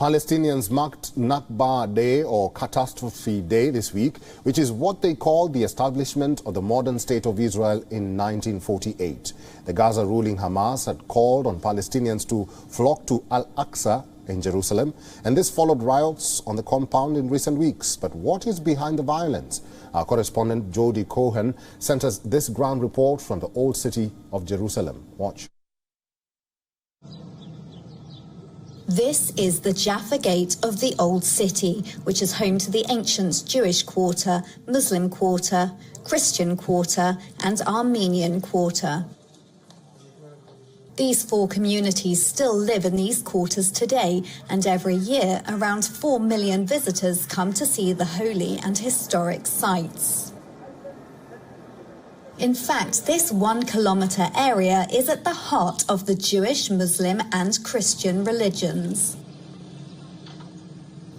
Palestinians marked Naqba Day or Catastrophe Day this week, which is what they call the establishment of the modern state of Israel in 1948. The Gaza ruling Hamas had called on Palestinians to flock to Al-Aqsa in Jerusalem, and this followed riots on the compound in recent weeks. But what is behind the violence? Our correspondent Jodie Cohen sent us this ground report from the old city of Jerusalem. Watch. This is the Jaffa Gate of the Old City, which is home to the ancient Jewish quarter, Muslim quarter, Christian quarter and Armenian quarter. These four communities still live in these quarters today, and every year around 4 million visitors come to see the holy and historic sites. In fact, this 1 kilometre area is at the heart of the Jewish, Muslim and Christian religions.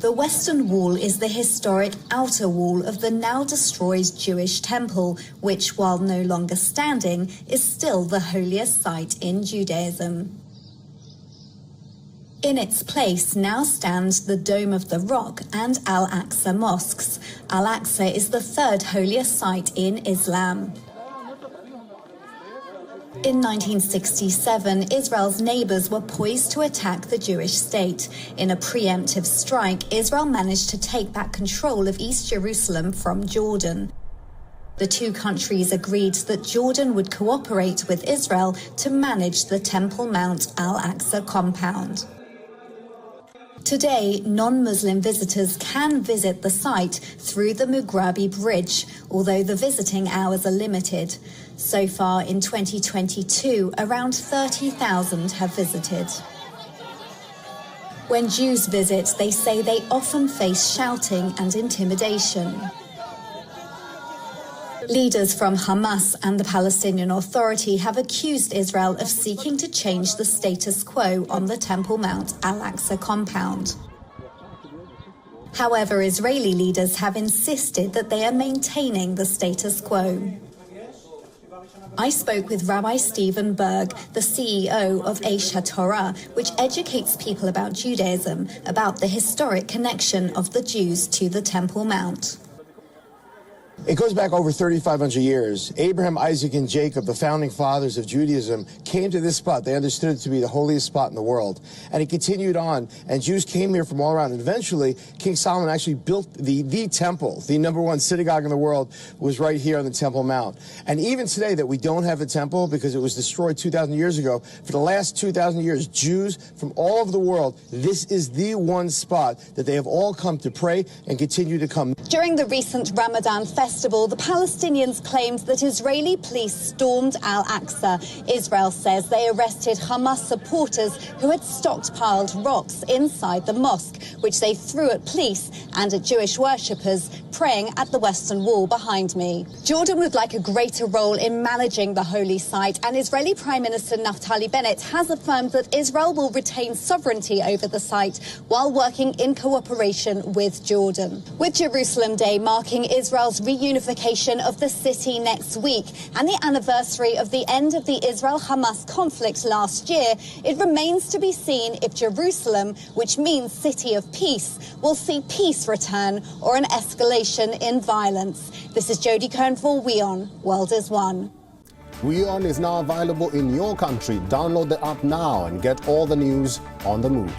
The Western Wall is the historic outer wall of the now destroyed Jewish temple, which, while no longer standing, is still the holiest site in Judaism. In its place now stands the Dome of the Rock and Al-Aqsa mosques. Al-Aqsa is the third holiest site in Islam. In 1967, Israel's neighbours were poised to attack the Jewish state. In a preemptive strike, Israel managed to take back control of East Jerusalem from Jordan. The two countries agreed that Jordan would cooperate with Israel to manage the Temple Mount Al-Aqsa compound. Today, non-Muslim visitors can visit the site through the Mughrabi Bridge, although the visiting hours are limited. So far in 2022, around 30,000 have visited. When Jews visit, they say they often face shouting and intimidation. Leaders from Hamas and the Palestinian Authority have accused Israel of seeking to change the status quo on the Temple Mount Al-Aqsa compound. However, Israeli leaders have insisted that they are maintaining the status quo. I spoke with Rabbi Stephen Berg, the CEO of Aish HaTorah, which educates people about Judaism, about the historic connection of the Jews to the Temple Mount. It goes back over 3,500 years. Abraham, Isaac, and Jacob, the founding fathers of Judaism, came to this spot. They understood it to be the holiest spot in the world. And it continued on, and Jews came here from all around. And eventually, King Solomon actually built the temple. The #1 synagogue in the world was right here on the Temple Mount. And even today that we don't have a temple because it was destroyed 2,000 years ago, for the last 2,000 years, Jews from all over the world, this is the one spot that they have all come to pray and continue to come. During the recent Ramadan festival, the Palestinians claimed that Israeli police stormed Al-Aqsa. Israel says they arrested Hamas supporters who had stockpiled rocks inside the mosque, which they threw at police and at Jewish worshippers praying at the Western Wall behind me. Jordan would like a greater role in managing the holy site, and Israeli Prime Minister Naftali Bennett has affirmed that Israel will retain sovereignty over the site while working in cooperation with Jordan. With Jerusalem Day marking Israel's reunification of the city next week and the anniversary of the end of the Israel-Hamas conflict last year, it remains to be seen if Jerusalem, which means city of peace, will see peace return or an escalation in violence. This is Jodie Cohen for WION. World is One. WION is now available in your country. Download the app now and get all the news on the move.